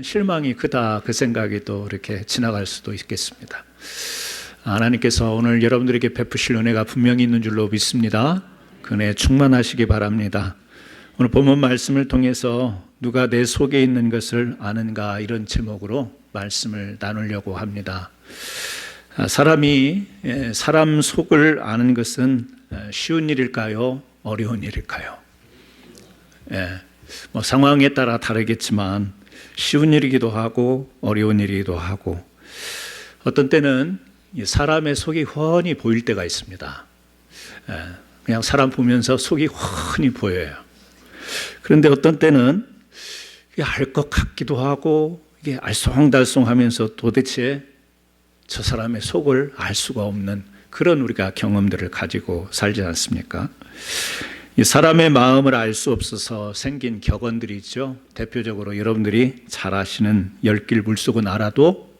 실망이 크다, 그 생각이 또 이렇게 지나갈 수도 있겠습니다. 하나님께서 오늘 여러분들에게 베푸실 은혜가 분명히 있는 줄로 믿습니다. 그 은혜 충만하시기 바랍니다. 오늘 본문 말씀을 통해서 누가 내 속에 있는 것을 아는가, 이런 제목으로 말씀을 나누려고 합니다. 사람이 사람 속을 아는 것은 쉬운 일일까요? 어려운 일일까요? 상황에 따라 다르겠지만 쉬운 일이기도 하고 어려운 일이기도 하고, 어떤 때는 사람의 속이 훤히 보일 때가 있습니다. 그냥 사람 보면서 속이 훤히 보여요. 그런데 어떤 때는 알 것 같기도 하고 이게 알쏭달쏭하면서 도대체 저 사람의 속을 알 수가 없는 그런 우리가 경험들을 가지고 살지 않습니까? 이 사람의 마음을 알 수 없어서 생긴 격언들이 있죠. 대표적으로 여러분들이 잘 아시는 열 길 물속은 알아도,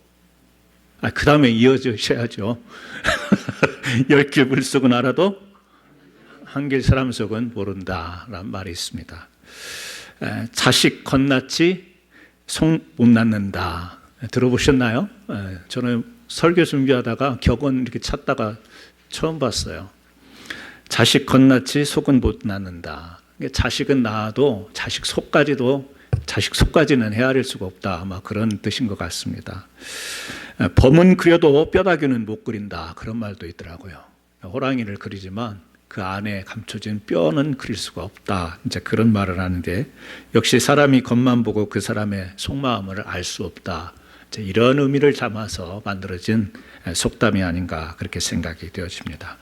그 다음에 이어지셔야죠. 열 길 물속은 알아도 한 길 사람 속은 모른다라는 말이 있습니다. 자식 건낳지 속 못 낳는다. 들어보셨나요? 저는 설교 준비하다가 격언 이렇게 찾다가 처음 봤어요. 자식 건낳지 속은 못 낳는다. 자식은 낳아도 자식 속까지는 헤아릴 수가 없다. 아마 그런 뜻인 것 같습니다. 범은 그려도 뼈다귀는 못 그린다. 그런 말도 있더라고요. 호랑이를 그리지만 그 안에 감춰진 뼈는 그릴 수가 없다. 이제 그런 말을 하는데, 역시 사람이 겉만 보고 그 사람의 속마음을 알 수 없다. 이런 의미를 담아서 만들어진 속담이 아닌가, 그렇게 생각이 되어집니다.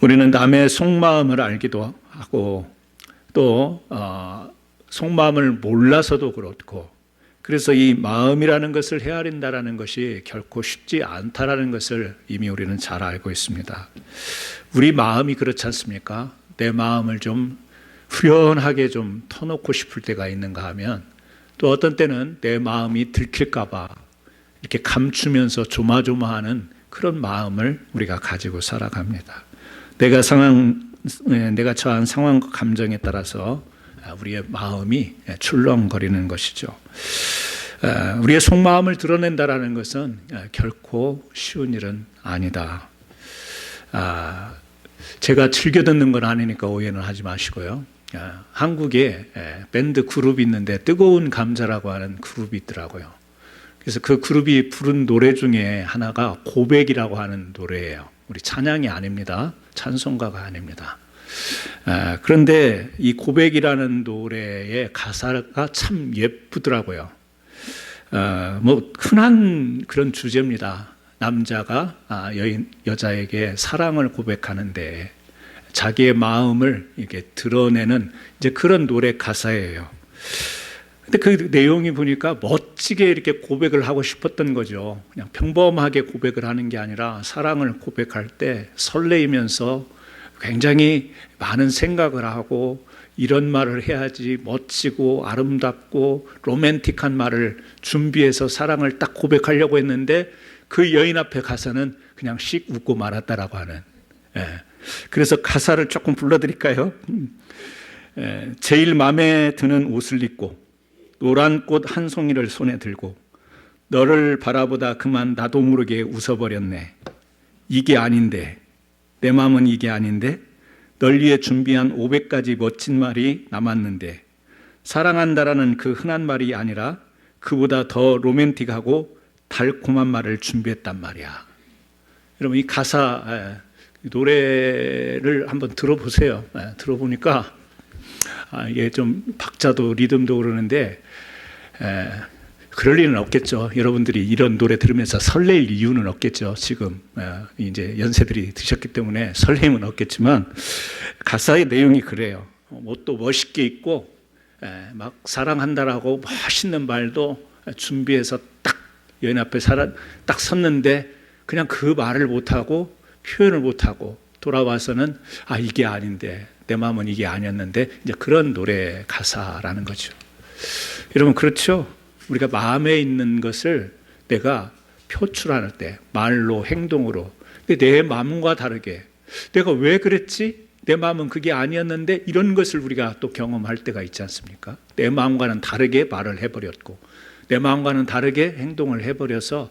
우리는 남의 속마음을 알기도 하고 또 속마음을 몰라서도 그렇고, 그래서 이 마음이라는 것을 헤아린다라는 것이 결코 쉽지 않다라는 것을 이미 우리는 잘 알고 있습니다. 우리 마음이 그렇지 않습니까? 내 마음을 좀 후련하게 좀 터놓고 싶을 때가 있는가 하면, 또 어떤 때는 내 마음이 들킬까 봐 이렇게 감추면서 조마조마하는 그런 마음을 우리가 가지고 살아갑니다. 내가 처한 상황과 감정에 따라서 우리의 마음이 출렁거리는 것이죠. 우리의 속마음을 드러낸다라는 것은 결코 쉬운 일은 아니다. 제가 즐겨 듣는 건 아니니까 오해는 하지 마시고요. 한국에 밴드 그룹이 있는데 뜨거운 감자라고 하는 그룹이 있더라고요. 그래서 그 그룹이 부른 노래 중에 하나가 고백이라고 하는 노래예요. 우리 찬양이 아닙니다. 찬송가가 아닙니다. 그런데 이 고백이라는 노래의 가사가 참 예쁘더라고요. 흔한 그런 주제입니다. 남자가 여자에게 사랑을 고백하는데 자기의 마음을 이렇게 드러내는 이제 그런 노래 가사예요. 근데 그 내용이 보니까 멋지게 이렇게 고백을 하고 싶었던 거죠. 그냥 평범하게 고백을 하는 게 아니라 사랑을 고백할 때 설레이면서 굉장히 많은 생각을 하고, 이런 말을 해야지 멋지고 아름답고 로맨틱한 말을 준비해서 사랑을 딱 고백하려고 했는데, 그 여인 앞에 가서는 그냥 씩 웃고 말았다라고 하는. 그래서 가사를 조금 불러드릴까요? 제일 마음에 드는 옷을 입고 노란 꽃 한 송이를 손에 들고 너를 바라보다 그만 나도 모르게 웃어버렸네. 이게 아닌데, 내 마음은 이게 아닌데, 널 위해 준비한 500가지 멋진 말이 남았는데, 사랑한다라는 그 흔한 말이 아니라 그보다 더 로맨틱하고 달콤한 말을 준비했단 말이야. 여러분, 이 가사 노래를 한번 들어보세요. 들어보니까 이게 좀 박자도 리듬도 그러는데 그럴 리는 없겠죠. 여러분들이 이런 노래 들으면서 설레일 이유는 없겠죠. 지금 이제 연세들이 드셨기 때문에 설렘은 없겠지만, 가사의 내용이 그래요. 옷도 멋있게 입고 막 사랑한다라고 멋있는 말도 준비해서 딱 여인 앞에 딱 섰는데 그냥 그 말을 못하고 표현을 못하고 돌아와서는 이게 아닌데, 내 마음은 이게 아니었는데, 이제 그런 노래 가사라는 거죠. 여러분, 그렇죠? 우리가 마음에 있는 것을 내가 표출할 때 말로, 행동으로, 근데 내 마음과 다르게 내가 왜 그랬지? 내 마음은 그게 아니었는데, 이런 것을 우리가 또 경험할 때가 있지 않습니까? 내 마음과는 다르게 말을 해버렸고, 내 마음과는 다르게 행동을 해버려서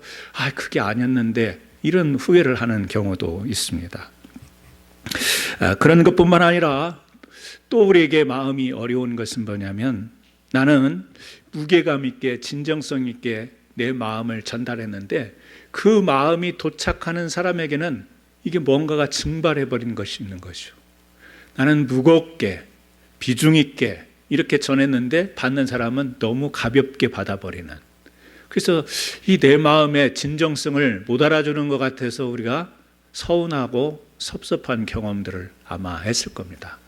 그게 아니었는데 이런 후회를 하는 경우도 있습니다. 그런 것뿐만 아니라 또 우리에게 마음이 어려운 것은 뭐냐면, 나는 무게감 있게 진정성 있게 내 마음을 전달했는데 그 마음이 도착하는 사람에게는 이게 뭔가가 증발해버린 것이 있는 거죠. 나는 무겁게 비중 있게 이렇게 전했는데 받는 사람은 너무 가볍게 받아버리는, 그래서 이 내 마음의 진정성을 못 알아주는 것 같아서 우리가 서운하고 섭섭한 경험들을 아마 했을 겁니다.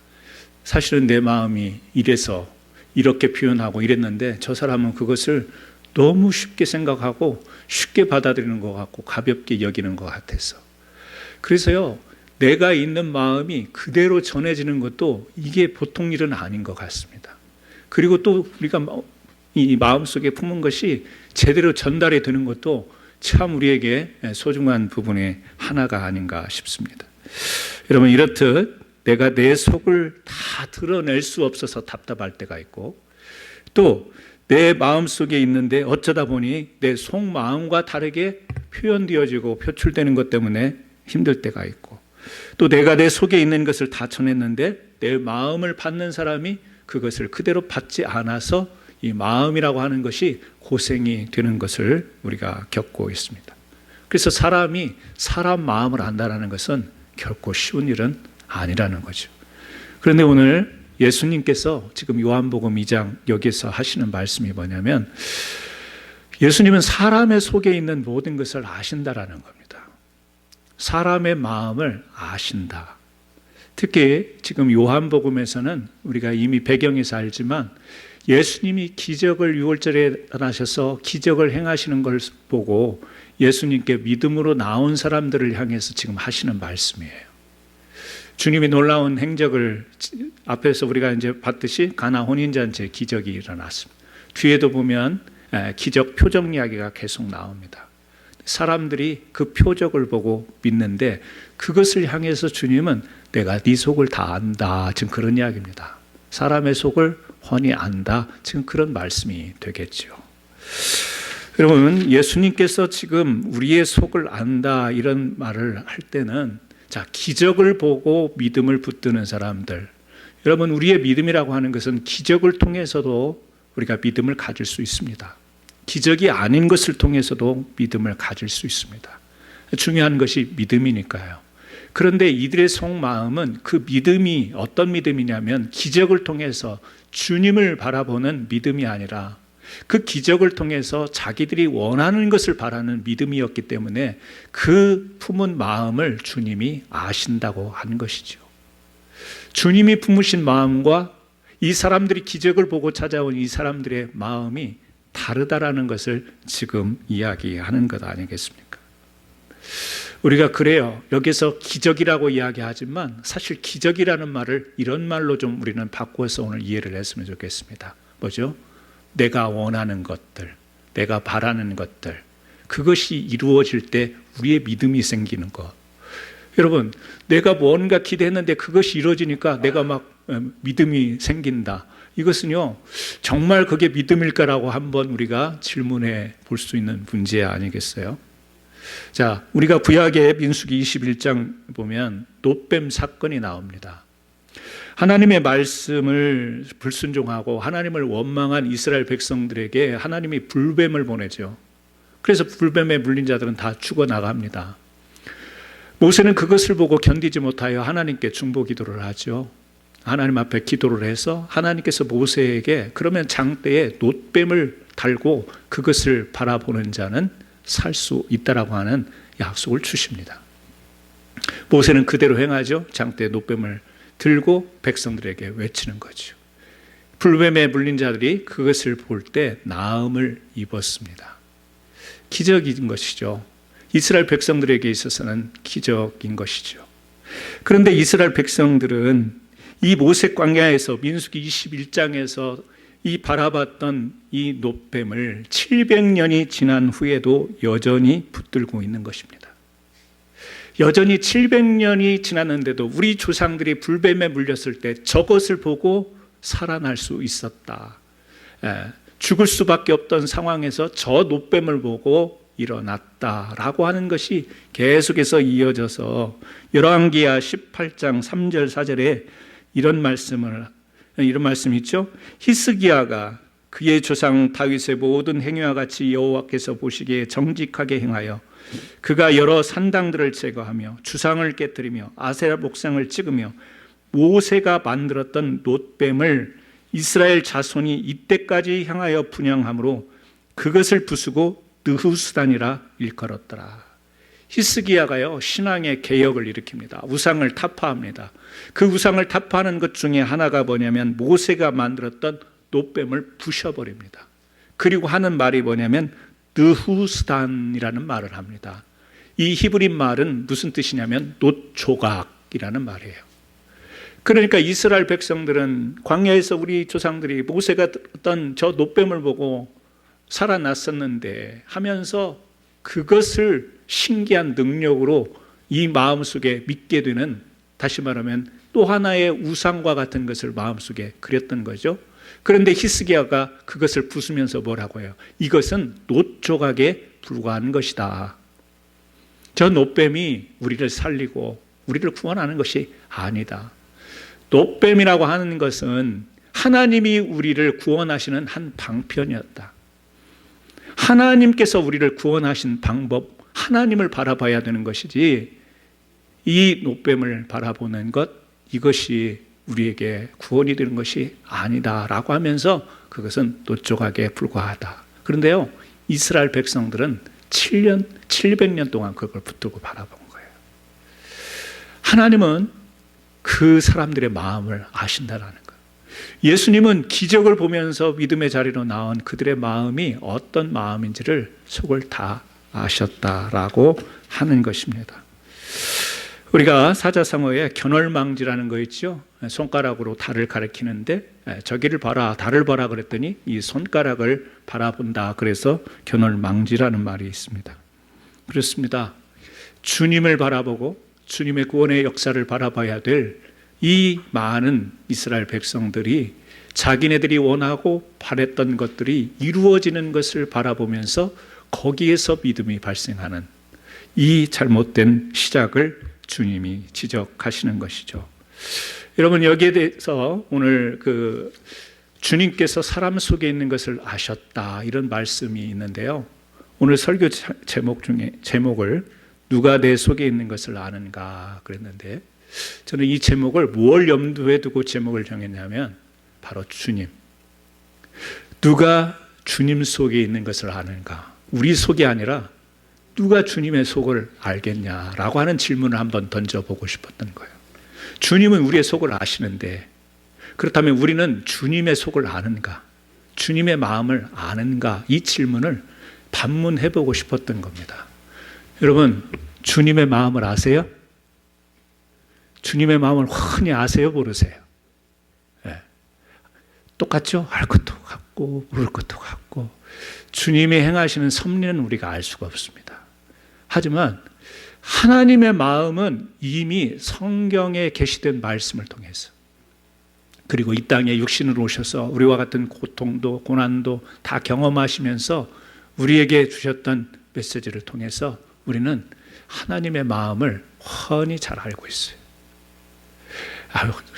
사실은 내 마음이 이래서 이렇게 표현하고 이랬는데 저 사람은 그것을 너무 쉽게 생각하고 쉽게 받아들이는 것 같고 가볍게 여기는 것 같아서, 그래서요, 내가 있는 마음이 그대로 전해지는 것도 이게 보통 일은 아닌 것 같습니다. 그리고 또 우리가 이 마음속에 품은 것이 제대로 전달이 되는 것도 참 우리에게 소중한 부분의 하나가 아닌가 싶습니다. 여러분, 이렇듯 내가 내 속을 다 드러낼 수 없어서 답답할 때가 있고, 또 내 마음속에 있는데 어쩌다 보니 내 속마음과 다르게 표현되어지고 표출되는 것 때문에 힘들 때가 있고, 또 내가 내 속에 있는 것을 다 전했는데 내 마음을 받는 사람이 그것을 그대로 받지 않아서 이 마음이라고 하는 것이 고생이 되는 것을 우리가 겪고 있습니다. 그래서 사람이 사람 마음을 안다는 것은 결코 쉬운 일은 아니라는 거죠. 그런데 오늘 예수님께서 지금 요한복음 2장 여기서 하시는 말씀이 뭐냐면, 예수님은 사람의 속에 있는 모든 것을 아신다라는 겁니다. 사람의 마음을 아신다. 특히 지금 요한복음에서는 우리가 이미 배경에서 알지만 예수님이 기적을 6월절에 하셔서 기적을 행하시는 걸 보고 예수님께 믿음으로 나온 사람들을 향해서 지금 하시는 말씀이에요. 주님이 놀라운 행적을 앞에서 우리가 이제 봤듯이 가나 혼인잔치에 기적이 일어났습니다. 뒤에도 보면 기적 표적 이야기가 계속 나옵니다. 사람들이 그 표적을 보고 믿는데 그것을 향해서 주님은 내가 네 속을 다 안다, 지금 그런 이야기입니다. 사람의 속을 훤히 안다, 지금 그런 말씀이 되겠죠. 여러분, 예수님께서 지금 우리의 속을 안다 이런 말을 할 때는, 자, 기적을 보고 믿음을 붙드는 사람들, 여러분, 우리의 믿음이라고 하는 것은 기적을 통해서도 우리가 믿음을 가질 수 있습니다. 기적이 아닌 것을 통해서도 믿음을 가질 수 있습니다. 중요한 것이 믿음이니까요. 그런데 이들의 속마음은 그 믿음이 어떤 믿음이냐면 기적을 통해서 주님을 바라보는 믿음이 아니라 그 기적을 통해서 자기들이 원하는 것을 바라는 믿음이었기 때문에 그 품은 마음을 주님이 아신다고 하는 것이죠. 주님이 품으신 마음과 이 사람들이 기적을 보고 찾아온 이 사람들의 마음이 다르다라는 것을 지금 이야기하는 것 아니겠습니까? 우리가 그래요. 여기서 기적이라고 이야기하지만 사실 기적이라는 말을 이런 말로 좀 우리는 바꿔서 오늘 이해를 했으면 좋겠습니다. 뭐죠? 내가 원하는 것들, 내가 바라는 것들, 그것이 이루어질 때 우리의 믿음이 생기는 것. 여러분, 내가 뭔가 기대했는데 그것이 이루어지니까 내가 막 믿음이 생긴다. 이것은요, 정말 그게 믿음일까라고 한번 우리가 질문해 볼 수 있는 문제 아니겠어요? 자, 우리가 구약의 민수기 21장 보면 놋뱀 사건이 나옵니다. 하나님의 말씀을 불순종하고 하나님을 원망한 이스라엘 백성들에게 하나님이 불뱀을 보내죠. 그래서 불뱀에 물린 자들은 다 죽어나갑니다. 모세는 그것을 보고 견디지 못하여 하나님께 중보 기도를 하죠. 하나님 앞에 기도를 해서 하나님께서 모세에게 그러면 장대에 놋뱀을 달고 그것을 바라보는 자는 살 수 있다라고 하는 약속을 주십니다. 모세는 그대로 행하죠. 장대에 놋뱀을 들고 백성들에게 외치는 거죠. 불뱀에 물린 자들이 그것을 볼 때 나음을 입었습니다. 기적인 것이죠. 이스라엘 백성들에게 있어서는 기적인 것이죠. 그런데 이스라엘 백성들은 이 모색 광야에서 민수기 21장에서 이 바라봤던 이 놋뱀을 700년이 지난 후에도 여전히 붙들고 있는 것입니다. 여전히 700년이 지났는데도 우리 조상들이 불뱀에 물렸을 때 저것을 보고 살아날 수 있었다. 죽을 수밖에 없던 상황에서 저 놋뱀을 보고 일어났다라고 하는 것이 계속해서 이어져서 열왕기하 18장 3절 4절에 이런 말씀이 있죠. 히스기야가 그의 조상 다윗의 모든 행위와 같이 여호와께서 보시기에 정직하게 행하여 그가 여러 산당들을 제거하며 주상을 깨뜨리며 아세라 목상을 찍으며 모세가 만들었던 놋뱀을 이스라엘 자손이 이때까지 향하여 분향함으로 그것을 부수고 느후수단이라 일컬었더라. 히스기야가요, 신앙의 개혁을 일으킵니다. 우상을 타파합니다. 그 우상을 타파하는 것 중에 하나가 뭐냐면 모세가 만들었던 놋뱀을 부셔버립니다. 그리고 하는 말이 뭐냐면 느후수단이라는 말을 합니다. 이 히브리 말은 무슨 뜻이냐면 놋조각이라는 말이에요. 그러니까 이스라엘 백성들은 광야에서 우리 조상들이 모세가 어떤 저 놋뱀을 보고 살아났었는데 하면서 그것을 신기한 능력으로 이 마음속에 믿게 되는, 다시 말하면 또 하나의 우상과 같은 것을 마음속에 그렸던 거죠. 그런데 히스기야가 그것을 부수면서 뭐라고 해요? 이것은 놋조각에 불과한 것이다. 저 놋뱀이 우리를 살리고 우리를 구원하는 것이 아니다. 놋뱀이라고 하는 것은 하나님이 우리를 구원하시는 한 방편이었다. 하나님께서 우리를 구원하신 방법, 하나님을 바라봐야 되는 것이지 이 놋뱀을 바라보는 것, 이것이 우리에게 구원이 되는 것이 아니다라고 하면서 그것은 놋조각에 불과하다. 그런데요, 이스라엘 백성들은 700년 동안 그걸 붙들고 바라본 거예요. 하나님은 그 사람들의 마음을 아신다라는 거예요. 예수님은 기적을 보면서 믿음의 자리로 나온 그들의 마음이 어떤 마음인지를 속을 다 아셨다라고 하는 것입니다. 우리가 사자성어에 견월망지라는 거 있죠. 손가락으로 달을 가리키는데 저기를 봐라, 달을 봐라 그랬더니 이 손가락을 바라본다. 그래서 견월망지라는 말이 있습니다. 그렇습니다. 주님을 바라보고 주님의 구원의 역사를 바라봐야 될 이 많은 이스라엘 백성들이 자기네들이 원하고 바랬던 것들이 이루어지는 것을 바라보면서 거기에서 믿음이 발생하는 이 잘못된 시작을 주님이 지적하시는 것이죠. 여러분, 여기에 대해서 오늘 주님께서 사람 속에 있는 것을 아셨다, 이런 말씀이 있는데요. 오늘 설교 제목을 누가 내 속에 있는 것을 아는가 그랬는데, 저는 이 제목을 무엇을 염두에 두고 제목을 정했냐면 바로 주님. 누가 주님 속에 있는 것을 아는가? 우리 속이 아니라 누가 주님의 속을 알겠냐라고 하는 질문을 한번 던져보고 싶었던 거예요. 주님은 우리의 속을 아시는데, 그렇다면 우리는 주님의 속을 아는가? 주님의 마음을 아는가? 이 질문을 반문해보고 싶었던 겁니다. 여러분, 주님의 마음을 아세요? 주님의 마음을 훤히 아세요? 모르세요? 네. 똑같죠? 알 것도 같고 모를 것도 같고 주님이 행하시는 섭리는 우리가 알 수가 없습니다. 하지만 하나님의 마음은 이미 성경에 게시된 말씀을 통해서, 그리고 이 땅에 육신으로 오셔서 우리와 같은 고통도 고난도 다 경험하시면서 우리에게 주셨던 메시지를 통해서 우리는 하나님의 마음을 훤히 잘 알고 있어요.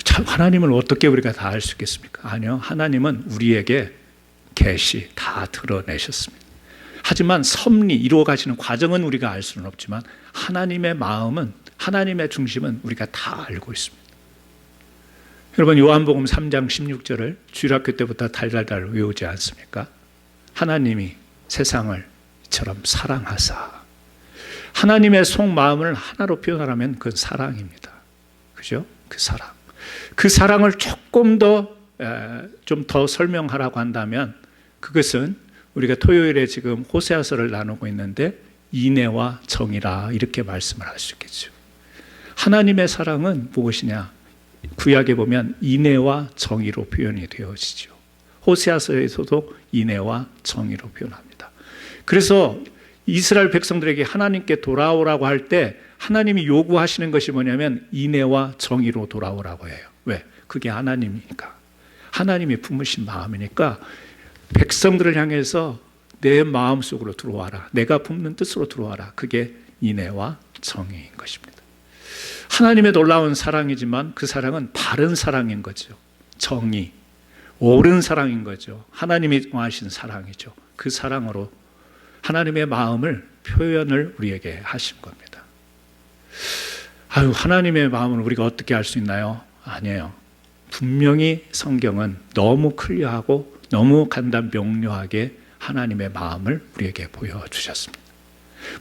참, 하나님을 어떻게 우리가 다 알 수 있겠습니까? 아니요, 하나님은 우리에게 계시 다 드러내셨습니다. 하지만 섭리, 이루어가시는 과정은 우리가 알 수는 없지만 하나님의 마음은, 하나님의 중심은 우리가 다 알고 있습니다. 여러분, 요한복음 3장 16절을 주일학교 때부터 달달달 외우지 않습니까? 하나님이 세상을 이처럼 사랑하사. 하나님의 속마음을 하나로 표현하면 그건 사랑입니다. 그죠? 그 사랑. 그 사랑을 조금 좀 더 설명하라고 한다면 그것은 우리가 토요일에 지금 호세아서를 나누고 있는데 인애와 정이라, 이렇게 말씀을 할 수 있겠죠. 하나님의 사랑은 무엇이냐? 구약에 보면 인애와 정의로 표현이 되어지죠. 호세아서에서도 인애와 정의로 표현합니다. 그래서 이스라엘 백성들에게 하나님께 돌아오라고 할 때 하나님이 요구하시는 것이 뭐냐면 인애와 정의로 돌아오라고 해요. 왜? 그게 하나님이니까. 하나님이 품으신 마음이니까 백성들을 향해서 내 마음속으로 들어와라. 내가 품는 뜻으로 들어와라. 그게 인애와 정의인 것입니다. 하나님의 놀라운 사랑이지만 그 사랑은 바른 사랑인 거죠. 정의, 옳은 사랑인 거죠. 하나님이 원하신 사랑이죠. 그 사랑으로 하나님의 마음을 표현을 우리에게 하신 겁니다. 하나님의 마음을 우리가 어떻게 알 수 있나요? 아니에요. 분명히 성경은 너무 클리어하고 너무 간단 명료하게 하나님의 마음을 우리에게 보여주셨습니다.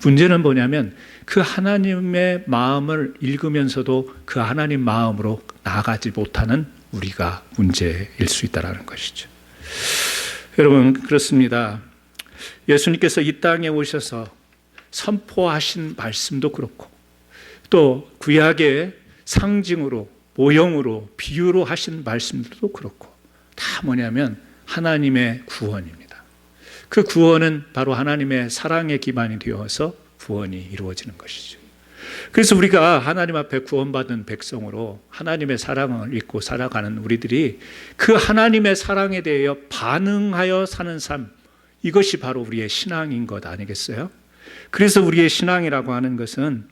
문제는 뭐냐면 그 하나님의 마음을 읽으면서도 그 하나님 마음으로 나아가지 못하는 우리가 문제일 수 있다는 것이죠. 여러분, 그렇습니다. 예수님께서 이 땅에 오셔서 선포하신 말씀도 그렇고 또 구약의 상징으로 모형으로 비유로 하신 말씀들도 그렇고 다 뭐냐면 하나님의 구원입니다. 그 구원은 바로 하나님의 사랑에 기반이 되어서 구원이 이루어지는 것이죠. 그래서 우리가 하나님 앞에 구원받은 백성으로 하나님의 사랑을 잊고 살아가는 우리들이 그 하나님의 사랑에 대하여 반응하여 사는 삶, 이것이 바로 우리의 신앙인 것 아니겠어요? 그래서 우리의 신앙이라고 하는 것은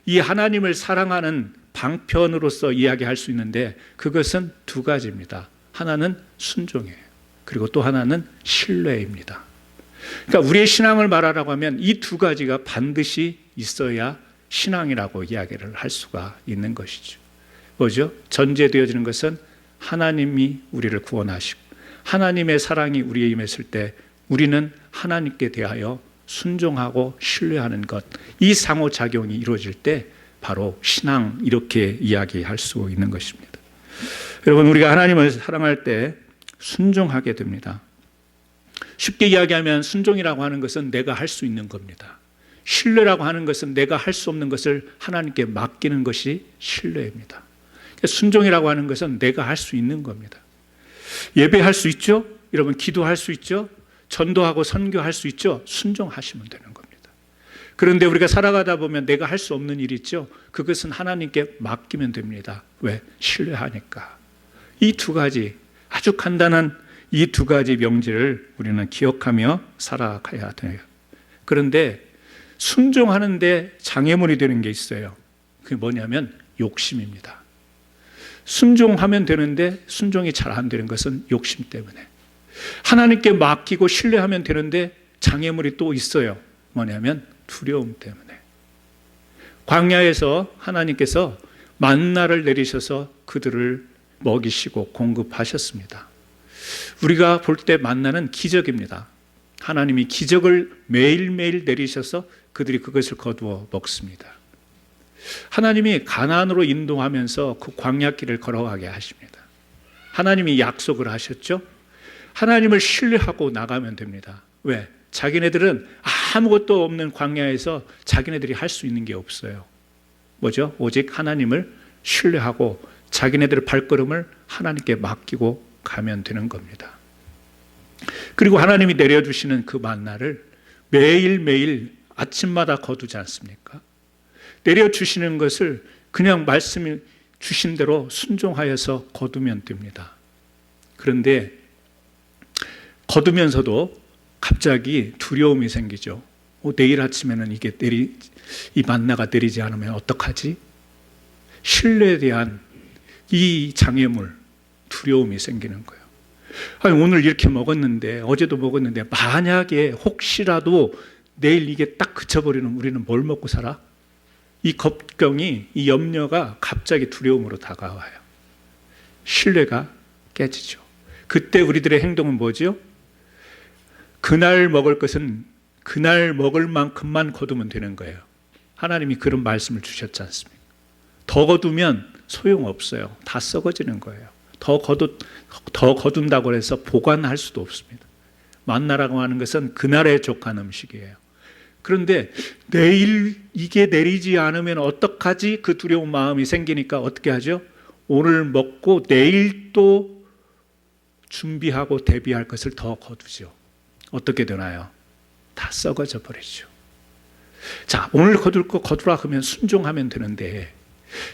이 하나님을 사랑하는 방편으로서 이야기할 수 있는데 그것은 두 가지입니다. 하나는 순종이에요. 그리고 또 하나는 신뢰입니다. 그러니까 우리의 신앙을 말하라고 하면 이 두 가지가 반드시 있어야 신앙이라고 이야기를 할 수가 있는 것이죠. 뭐죠? 전제되어지는 것은 하나님이 우리를 구원하시고 하나님의 사랑이 우리에 임했을 때 우리는 하나님께 대하여 순종하고 신뢰하는 것, 이 상호작용이 이루어질 때 바로 신앙, 이렇게 이야기할 수 있는 것입니다. 여러분, 우리가 하나님을 사랑할 때 순종하게 됩니다. 쉽게 이야기하면 순종이라고 하는 것은 내가 할 수 있는 겁니다. 신뢰라고 하는 것은 내가 할 수 없는 것을 하나님께 맡기는 것이 신뢰입니다. 순종이라고 하는 것은 내가 할 수 있는 겁니다. 예배할 수 있죠? 여러분, 기도할 수 있죠? 전도하고 선교할 수 있죠? 순종하시면 되는 겁니다. 그런데 우리가 살아가다 보면 내가 할 수 없는 일이 있죠? 그것은 하나님께 맡기면 됩니다. 왜? 신뢰하니까. 이 두 가지, 아주 간단한 이 두 가지 명제를 우리는 기억하며 살아가야 돼요. 그런데 순종하는데 장애물이 되는 게 있어요. 그게 뭐냐면 욕심입니다. 순종하면 되는데 순종이 잘 안 되는 것은 욕심 때문에. 하나님께 맡기고 신뢰하면 되는데 장애물이 또 있어요. 뭐냐면 두려움 때문에. 광야에서 하나님께서 만나를 내리셔서 그들을 먹이시고 공급하셨습니다. 우리가 볼 때 만나는 기적입니다. 하나님이 기적을 매일매일 내리셔서 그들이 그것을 거두어 먹습니다. 하나님이 가나안으로 인도하면서 그 광야길을 걸어가게 하십니다. 하나님이 약속을 하셨죠? 하나님을 신뢰하고 나가면 됩니다. 왜? 자기네들은 아무것도 없는 광야에서 자기네들이 할 수 있는 게 없어요. 뭐죠? 오직 하나님을 신뢰하고 자기네들의 발걸음을 하나님께 맡기고 가면 되는 겁니다. 그리고 하나님이 내려주시는 그 만나를 매일매일 아침마다 거두지 않습니까? 내려주시는 것을 그냥 말씀이 주신 대로 순종하여서 거두면 됩니다. 그런데 거두면서도 갑자기 두려움이 생기죠. 내일 아침에는 이 만나가 내리지 않으면 어떡하지? 신뢰에 대한 이 장애물, 두려움이 생기는 거예요. 오늘 이렇게 먹었는데, 어제도 먹었는데 만약에 혹시라도 내일 이게 딱 그쳐버리면 우리는 뭘 먹고 살아? 이 걱정이, 이 염려가 갑자기 두려움으로 다가와요. 신뢰가 깨지죠. 그때 우리들의 행동은 뭐죠? 그날 먹을 것은 그날 먹을 만큼만 거두면 되는 거예요. 하나님이 그런 말씀을 주셨지 않습니까? 더 거두면 소용없어요. 다 썩어지는 거예요. 더 거둔다고 해서 보관할 수도 없습니다. 만나라고 하는 것은 그날에 족한 음식이에요. 그런데 내일 이게 내리지 않으면 어떡하지? 그 두려운 마음이 생기니까 어떻게 하죠? 오늘 먹고 내일 또 준비하고 대비할 것을 더 거두죠. 어떻게 되나요? 다 썩어져 버리죠. 자, 오늘 거둘 거 거두라 하면 순종하면 되는데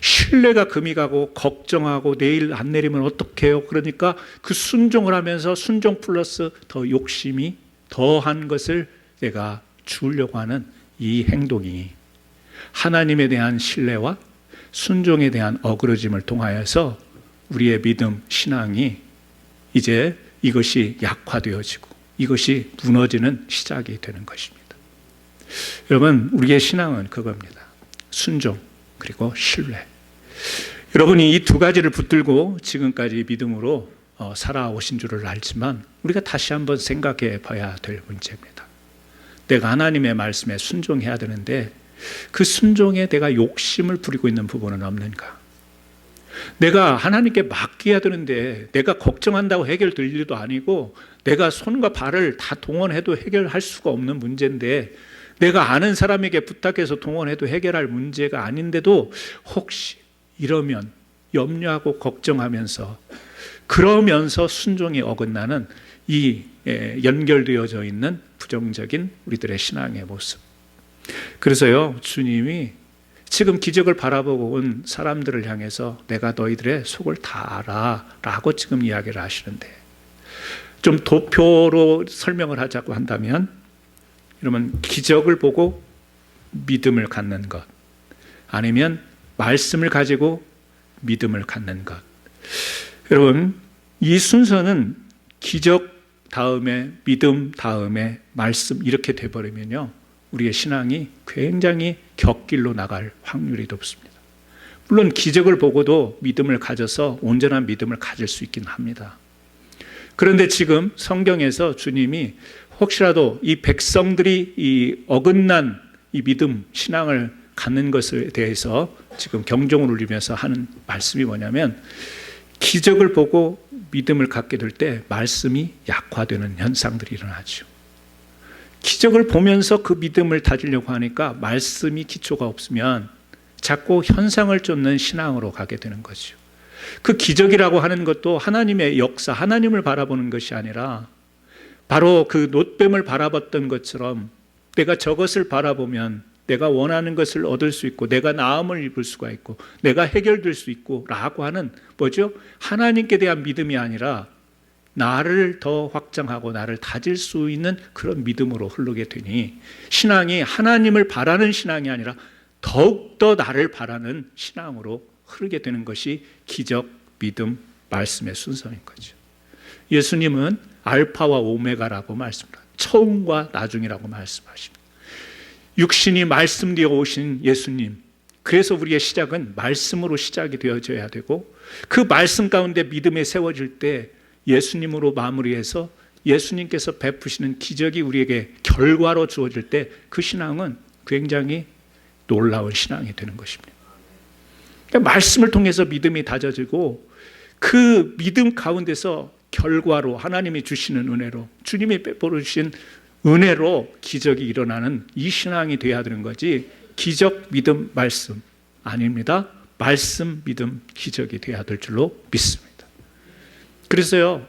신뢰가 금이 가고 걱정하고 내일 안 내리면 어떡해요? 그러니까 그 순종을 하면서 순종 플러스 더 욕심이 더한 것을 내가 주려고 하는 이 행동이 하나님에 대한 신뢰와 순종에 대한 어그러짐을 통하여서 우리의 믿음, 신앙이 이제 이것이 약화되어지고 이것이 무너지는 시작이 되는 것입니다. 여러분, 우리의 신앙은 그겁니다. 순종 그리고 신뢰. 여러분이 이 두 가지를 붙들고 지금까지 믿음으로 살아오신 줄을 알지만 우리가 다시 한번 생각해 봐야 될 문제입니다. 내가 하나님의 말씀에 순종해야 되는데 그 순종에 내가 욕심을 부리고 있는 부분은 없는가? 내가 하나님께 맡겨야 되는데 내가 걱정한다고 해결될 일도 아니고 내가 손과 발을 다 동원해도 해결할 수가 없는 문제인데 내가 아는 사람에게 부탁해서 동원해도 해결할 문제가 아닌데도 혹시 이러면 염려하고 걱정하면서 그러면서 순종이 어긋나는 이 연결되어져 있는 부정적인 우리들의 신앙의 모습. 그래서요, 주님이 지금 기적을 바라보고 온 사람들을 향해서 내가 너희들의 속을 다 알아 라고 지금 이야기를 하시는데 좀 도표로 설명을 하자고 한다면 여러분, 기적을 보고 믿음을 갖는 것 아니면 말씀을 가지고 믿음을 갖는 것. 여러분, 이 순서는 기적 다음에 믿음 다음에 말씀 이렇게 돼버리면요 우리의 신앙이 굉장히 격길로 나갈 확률이 높습니다. 물론 기적을 보고도 믿음을 가져서 온전한 믿음을 가질 수 있긴 합니다. 그런데 지금 성경에서 주님이 혹시라도 이 백성들이 이 어긋난 이 믿음, 신앙을 갖는 것에 대해서 지금 경종을 울리면서 하는 말씀이 뭐냐면 기적을 보고 믿음을 갖게 될 때 말씀이 약화되는 현상들이 일어나죠. 기적을 보면서 그 믿음을 다지려고 하니까 말씀이 기초가 없으면 자꾸 현상을 쫓는 신앙으로 가게 되는 거죠. 그 기적이라고 하는 것도 하나님의 역사, 하나님을 바라보는 것이 아니라 바로 그 놋뱀을 바라봤던 것처럼 내가 저것을 바라보면 내가 원하는 것을 얻을 수 있고 내가 나음을 입을 수가 있고 내가 해결될 수 있고 라고 하는 뭐죠? 하나님께 대한 믿음이 아니라 나를 더 확장하고 나를 다질 수 있는 그런 믿음으로 흐르게 되니 신앙이 하나님을 바라는 신앙이 아니라 더욱더 나를 바라는 신앙으로 흐르게 되는 것이 기적, 믿음, 말씀의 순서인 거죠. 예수님은 알파와 오메가라고 말씀합니다. 처음과 나중이라고 말씀하십니다. 육신이 말씀 되어 오신 예수님, 그래서 우리의 시작은 말씀으로 시작이 되어져야 되고 그 말씀 가운데 믿음에 세워질 때 예수님으로 마무리해서 예수님께서 베푸시는 기적이 우리에게 결과로 주어질 때 그 신앙은 굉장히 놀라운 신앙이 되는 것입니다. 그러니까 말씀을 통해서 믿음이 다져지고 그 믿음 가운데서 결과로 하나님이 주시는 은혜로 주님이 베풀으신 은혜로 기적이 일어나는 이 신앙이 돼야 되는 거지 기적, 믿음, 말씀 아닙니다. 말씀, 믿음, 기적이 돼야 될 줄로 믿습니다. 그래서요,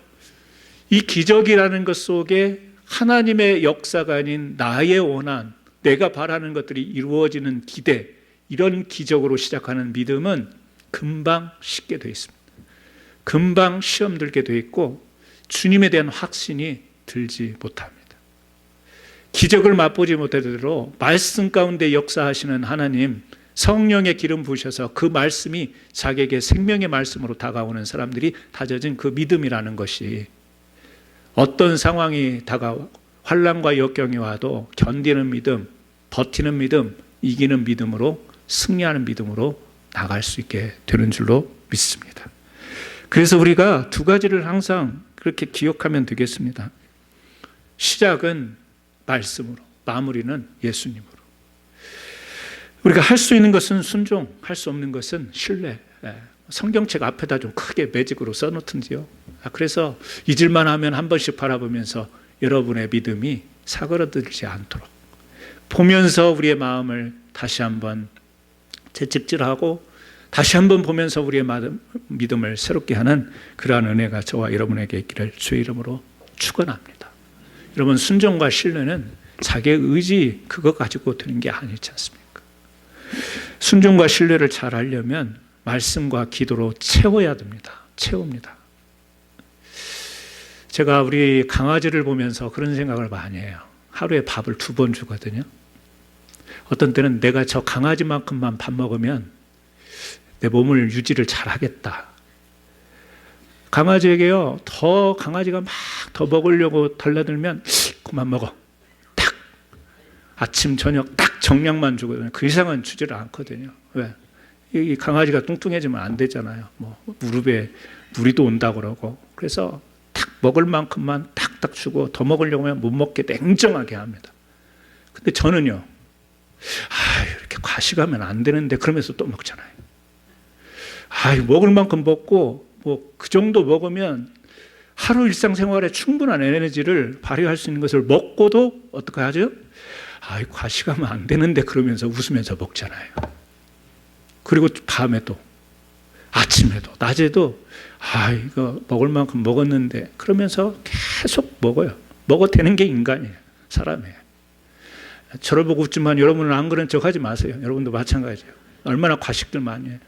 이 기적이라는 것 속에 하나님의 역사가 아닌 나의 원한, 내가 바라는 것들이 이루어지는 기대, 이런 기적으로 시작하는 믿음은 금방 식게 되어 있습니다. 금방 시험 들게 되어 있고 주님에 대한 확신이 들지 못합니다. 기적을 맛보지 못하도록 말씀 가운데 역사하시는 하나님, 성령의 기름 부으셔서 그 말씀이 자기에게 생명의 말씀으로 다가오는 사람들이 다져진 그 믿음이라는 것이 어떤 상황이 다가와 환난과 역경이 와도 견디는 믿음, 버티는 믿음, 이기는 믿음으로 승리하는 믿음으로 나갈 수 있게 되는 줄로 믿습니다. 그래서 우리가 두 가지를 항상 그렇게 기억하면 되겠습니다. 시작은 말씀으로, 마무리는 예수님으로. 우리가 할 수 있는 것은 순종, 할 수 없는 것은 신뢰. 성경책 앞에다 좀 크게 매직으로 써놓든지요. 그래서 잊을만 하면 한 번씩 바라보면서 여러분의 믿음이 사그러들지 않도록 보면서 우리의 마음을 다시 한번 재집질하고 다시 한번 보면서 우리의 믿음을 새롭게 하는 그러한 은혜가 저와 여러분에게 있기를 주의 이름으로 축원합니다. 여러분, 순종과 신뢰는 자기의 의지 그거 가지고 되는 게 아니지 않습니까? 순종과 신뢰를 잘 하려면 말씀과 기도로 채워야 됩니다. 채웁니다. 제가 우리 강아지를 보면서 그런 생각을 많이 해요. 하루에 밥을 2번 주거든요. 어떤 때는 내가 저 강아지만큼만 밥 먹으면 내 몸을 유지를 잘 하겠다. 강아지에게요, 강아지가 막 더 먹으려고 달라들면 그만 먹어. 딱 아침 저녁 딱 정량만 주거든요. 그 이상은 주지를 않거든요. 왜? 이 강아지가 뚱뚱해지면 안 되잖아요. 뭐 무릎에 무리도 온다고 그러고. 그래서 딱 먹을 만큼만 딱딱 주고 더 먹으려고 하면 못 먹게 냉정하게 합니다. 근데 저는요, 이렇게 과식하면 안 되는데 그러면서 또 먹잖아요. 먹을 만큼 먹고 뭐 그 정도 먹으면 하루 일상생활에 충분한 에너지를 발휘할 수 있는 것을 먹고도 어떻게 하죠? 과식하면 안 되는데 그러면서 웃으면서 먹잖아요. 그리고 밤에도, 아침에도, 낮에도 이거 먹을 만큼 먹었는데 그러면서 계속 먹어요. 먹어대는 게 인간이에요. 사람이에요. 저를 보고 웃지만 여러분은 안 그런 척 하지 마세요. 여러분도 마찬가지예요. 얼마나 과식들 많이 해요.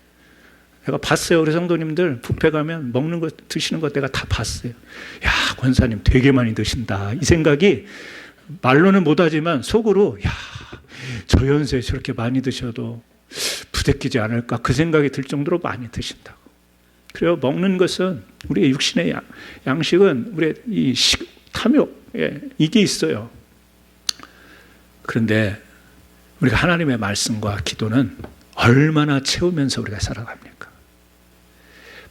내가 봤어요. 우리 성도님들 뷔페 가면 먹는 거 드시는 거 내가 다 봤어요. 야, 권사님 되게 많이 드신다. 이 생각이 말로는 못하지만 속으로 저 연세에 저렇게 많이 드셔도 부대끼지 않을까 그 생각이 들 정도로 많이 드신다고. 그래요. 먹는 것은 우리의 육신의 양식은 우리의 이 탐욕 이게 있어요. 그런데 우리가 하나님의 말씀과 기도는 얼마나 채우면서 우리가 살아갑니까?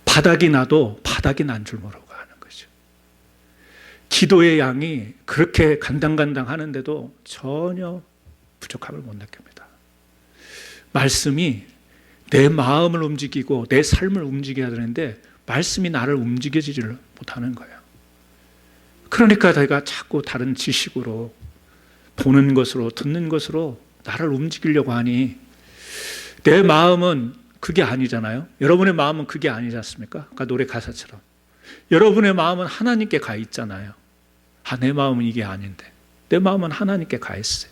바닥이 나도 바닥이 난 줄 모르고 하는 거죠. 기도의 양이 그렇게 간당간당 하는데도 전혀 부족함을 못 느낍니다. 말씀이 내 마음을 움직이고 내 삶을 움직여야 되는데 말씀이 나를 움직여지지를 못하는 거예요. 그러니까 내가 자꾸 다른 지식으로 보는 것으로 듣는 것으로 나를 움직이려고 하니 내 마음은 그게 아니잖아요. 여러분의 마음은 그게 아니지 않습니까? 아까 노래 가사처럼 여러분의 마음은 하나님께 가 있잖아요. 내 마음은 이게 아닌데 내 마음은 하나님께 가 있어요.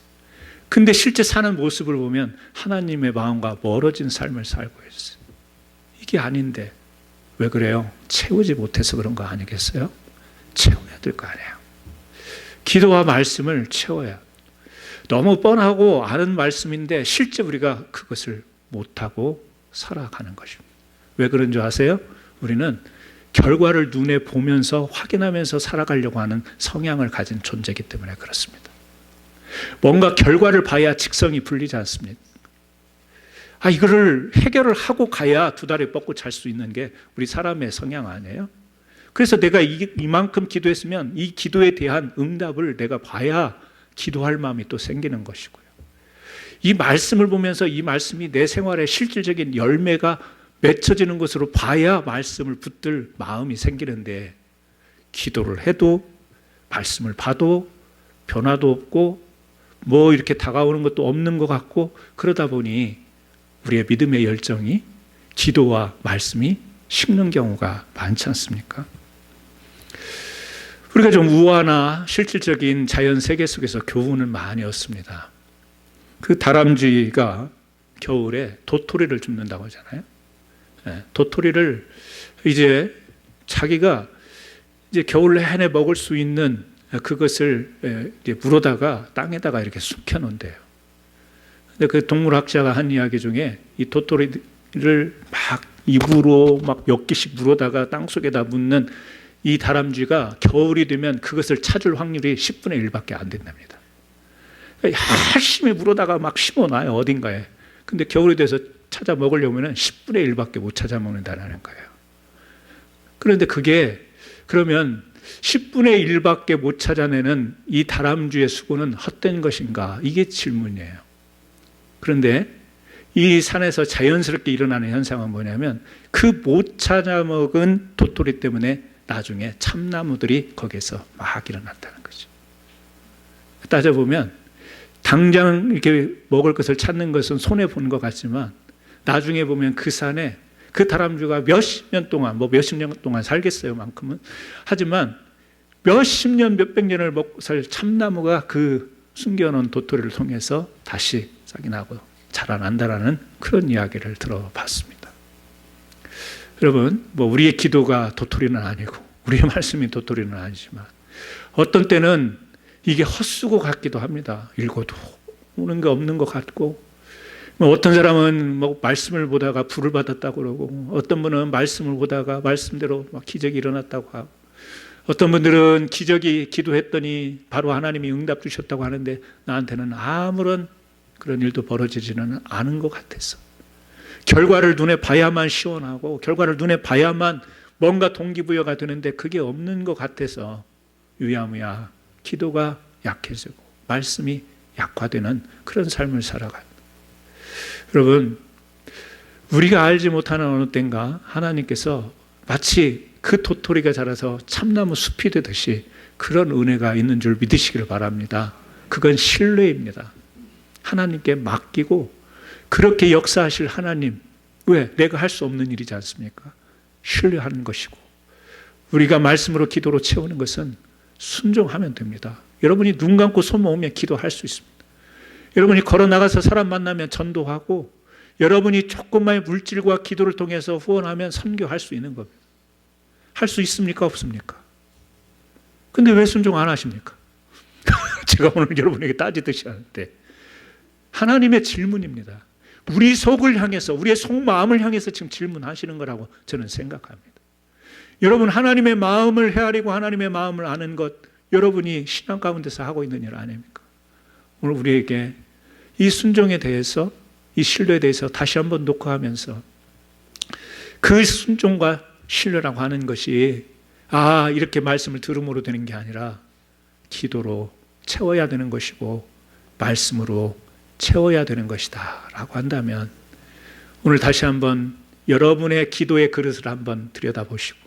근데 실제 사는 모습을 보면 하나님의 마음과 멀어진 삶을 살고 있어요. 이게 아닌데 왜 그래요? 채우지 못해서 그런 거 아니겠어요? 채워야 될 거 아니에요. 기도와 말씀을 채워야. 너무 뻔하고 아는 말씀인데 실제 우리가 그것을 못하고 살아가는 것입니다. 왜 그런 줄 아세요? 우리는 결과를 눈에 보면서 확인하면서 살아가려고 하는 성향을 가진 존재이기 때문에 그렇습니다. 뭔가 결과를 봐야 직성이 풀리지 않습니다. 이거를 해결을 하고 가야 2다리 뻗고 잘 수 있는 게 우리 사람의 성향 아니에요? 그래서 내가 이만큼 기도했으면 이 기도에 대한 응답을 내가 봐야 기도할 마음이 또 생기는 것이고요. 이 말씀을 보면서 이 말씀이 내 생활에 실질적인 열매가 맺혀지는 것으로 봐야 말씀을 붙들 마음이 생기는데 기도를 해도 말씀을 봐도 변화도 없고 뭐 이렇게 다가오는 것도 없는 것 같고 그러다 보니 우리의 믿음의 열정이 기도와 말씀이 식는 경우가 많지 않습니까? 우리가 좀 우화나 실질적인 자연 세계 속에서 교훈을 많이 얻습니다. 그 다람쥐가 겨울에 도토리를 줍는다고 하잖아요. 도토리를 이제 자기가 이제 겨울 내내 먹을 수 있는 그것을 이제 물어다가 땅에다가 이렇게 숙여 놓은대요. 근데 그 동물학자가 한 이야기 중에 이 도토리를 막 입으로 막 몇 개씩 물어다가 땅 속에다 묻는 이 다람쥐가 겨울이 되면 그것을 찾을 확률이 10분의 1밖에 안 된답니다. 열심히 물어다가 막 심어놔요, 어딘가에. 근데 겨울이 돼서 찾아 먹으려면 10분의 1밖에 못 찾아 먹는다는 거예요. 그런데 그게 그러면 10분의 1밖에 못 찾아내는 이 다람쥐의 수고는 헛된 것인가? 이게 질문이에요. 그런데 이 산에서 자연스럽게 일어나는 현상은 뭐냐면 그 못 찾아 먹은 도토리 때문에 나중에 참나무들이 거기에서 막 일어났다는 거죠. 따져보면 당장 이렇게 먹을 것을 찾는 것은 손해보는 것 같지만 나중에 보면 그 산에 그 다람쥐가 몇십 년 동안 몇십 년 동안 살겠어요 만큼은 하지만 몇십 년 몇백 년을 먹고 살 참나무가 그 숨겨놓은 도토리를 통해서 다시 싹이 나고 자라난다라는 그런 이야기를 들어봤습니다. 여러분, 우리의 기도가 도토리는 아니고 우리의 말씀이 도토리는 아니지만 어떤 때는 이게 헛수고 같기도 합니다. 읽어도 오는 게 없는 것 같고, 어떤 사람은 말씀을 보다가 불을 받았다고 그러고, 어떤 분은 말씀을 보다가 말씀대로 기적이 일어났다고 하고, 어떤 분들은 기적이 기도했더니 바로 하나님이 응답 주셨다고 하는데 나한테는 아무런 그런 일도 벌어지지는 않은 것 같아서, 결과를 눈에 봐야만 시원하고 결과를 눈에 봐야만 뭔가 동기부여가 되는데 그게 없는 것 같아서 유야무야 기도가 약해지고 말씀이 약화되는 그런 삶을 살아가요. 여러분, 우리가 알지 못하는 어느 때인가 하나님께서 마치 그 도토리가 자라서 참나무 숲이 되듯이 그런 은혜가 있는 줄 믿으시기를 바랍니다. 그건 신뢰입니다. 하나님께 맡기고 그렇게 역사하실 하나님, 왜? 내가 할 수 없는 일이지 않습니까? 신뢰하는 것이고, 우리가 말씀으로 기도로 채우는 것은 순종하면 됩니다. 여러분이 눈 감고 손 모으면 기도할 수 있습니다. 여러분이 걸어나가서 사람 만나면 전도하고, 여러분이 조금만의 물질과 기도를 통해서 후원하면 선교할 수 있는 겁니다. 할 수 있습니까? 없습니까? 근데 왜 순종 안 하십니까? 제가 오늘 여러분에게 따지듯이 하는데 하나님의 질문입니다. 우리 속을 향해서, 우리의 속마음을 향해서 지금 질문하시는 거라고 저는 생각합니다. 여러분, 하나님의 마음을 헤아리고 하나님의 마음을 아는 것, 여러분이 신앙 가운데서 하고 있는 일 아닙니까? 오늘 우리에게 이 순종에 대해서, 이 신뢰에 대해서 다시 한번 녹화하면서 그 순종과 신뢰라고 하는 것이 이렇게 말씀을 들음으로 되는 게 아니라 기도로 채워야 되는 것이고 말씀으로 채워야 되는 것이다 라고 한다면, 오늘 다시 한번 여러분의 기도의 그릇을 한번 들여다보시고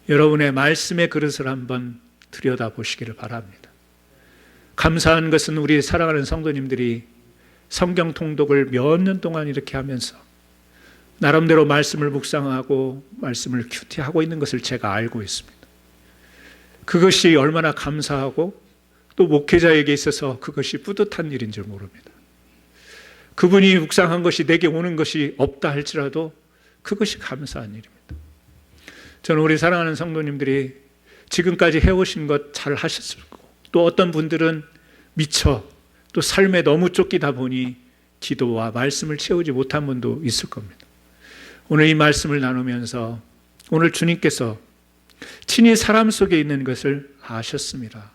여러분의 말씀의 그릇을 한번 들여다보시기를 바랍니다. 감사한 것은 우리 사랑하는 성도님들이 성경 통독을 몇 년 동안 이렇게 하면서 나름대로 말씀을 묵상하고 말씀을 큐티하고 있는 것을 제가 알고 있습니다. 그것이 얼마나 감사하고 또 목회자에게 있어서 그것이 뿌듯한 일인 줄 모릅니다. 그분이 묵상한 것이 내게 오는 것이 없다 할지라도 그것이 감사한 일입니다. 저는 우리 사랑하는 성도님들이 지금까지 해오신 것 잘 하셨을 거고, 또 어떤 분들은 미처 또 삶에 너무 쫓기다 보니 기도와 말씀을 채우지 못한 분도 있을 겁니다. 오늘 이 말씀을 나누면서 오늘 주님께서 친히 사람 속에 있는 것을 아셨습니다.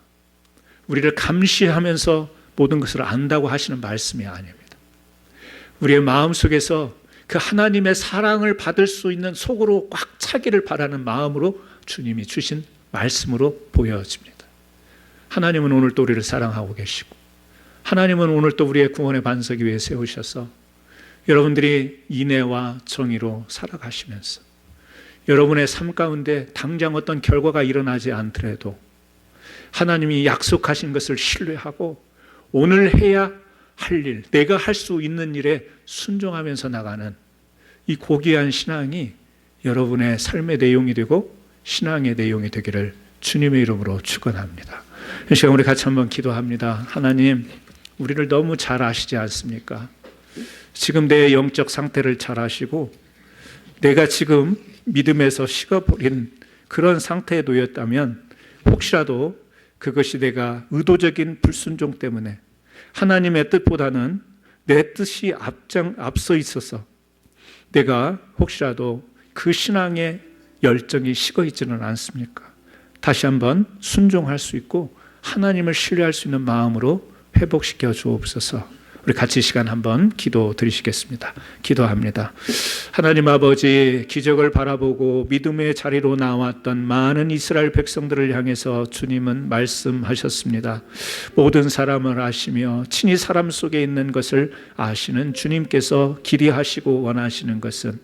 우리를 감시하면서 모든 것을 안다고 하시는 말씀이 아닙니다. 우리의 마음속에서 그 하나님의 사랑을 받을 수 있는, 속으로 꽉 차기를 바라는 마음으로 주님이 주신 말씀으로 보여집니다. 하나님은 오늘 또 우리를 사랑하고 계시고, 하나님은 오늘 또 우리의 구원의 반석 위에 세우셔서 여러분들이 인애와 정의로 살아가시면서 여러분의 삶 가운데 당장 어떤 결과가 일어나지 않더라도 하나님이 약속하신 것을 신뢰하고 오늘 해야 할 일, 내가 할 수 있는 일에 순종하면서 나가는 이 고귀한 신앙이 여러분의 삶의 내용이 되고 신앙의 내용이 되기를 주님의 이름으로 축원합니다. 이 시간 우리 같이 한번 기도합니다. 하나님, 우리를 너무 잘 아시지 않습니까? 지금 내 영적 상태를 잘 아시고 내가 지금 믿음에서 식어버린 그런 상태에 놓였다면 혹시라도 그것이 내가 의도적인 불순종 때문에 하나님의 뜻보다는 내 뜻이 앞서 있어서 내가 혹시라도 그 신앙의 열정이 식어 있지는 않습니까? 다시 한번 순종할 수 있고 하나님을 신뢰할 수 있는 마음으로 회복시켜 주옵소서. 우리 같이 시간 한번 기도 드리시겠습니다. 기도합니다. 하나님 아버지, 기적을 바라보고 믿음의 자리로 나왔던 많은 이스라엘 백성들을 향해서 주님은 말씀하셨습니다. 모든 사람을 아시며 친히 사람 속에 있는 것을 아시는 주님께서 기대하시고 원하시는 것은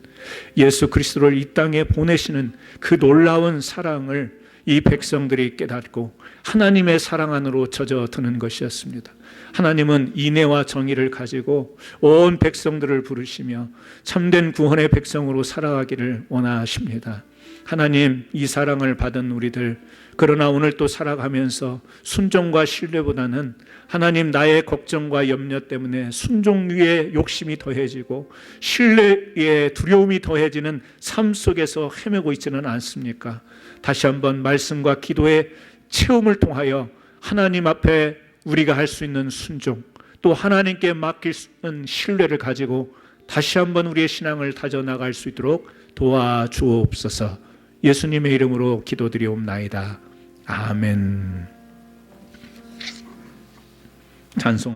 예수 그리스도를 이 땅에 보내시는 그 놀라운 사랑을 이 백성들이 깨닫고 하나님의 사랑 안으로 젖어드는 것이었습니다. 하나님은 인애와 정의를 가지고 온 백성들을 부르시며 참된 구원의 백성으로 살아가기를 원하십니다. 하나님, 이 사랑을 받은 우리들, 그러나 오늘 또 살아가면서 순종과 신뢰보다는 하나님, 나의 걱정과 염려 때문에 순종 위에 욕심이 더해지고 신뢰에 두려움이 더해지는 삶 속에서 헤매고 있지는 않습니까? 다시 한번 말씀과 기도의 체험을 통하여 하나님 앞에 우리가 할 수 있는 순종, 또 하나님께 맡길 수 있는 신뢰를 가지고 다시 한번 우리의 신앙을 다져나갈 수 있도록 도와주옵소서. 예수님의 이름으로 기도드리옵나이다. 아멘. 찬송.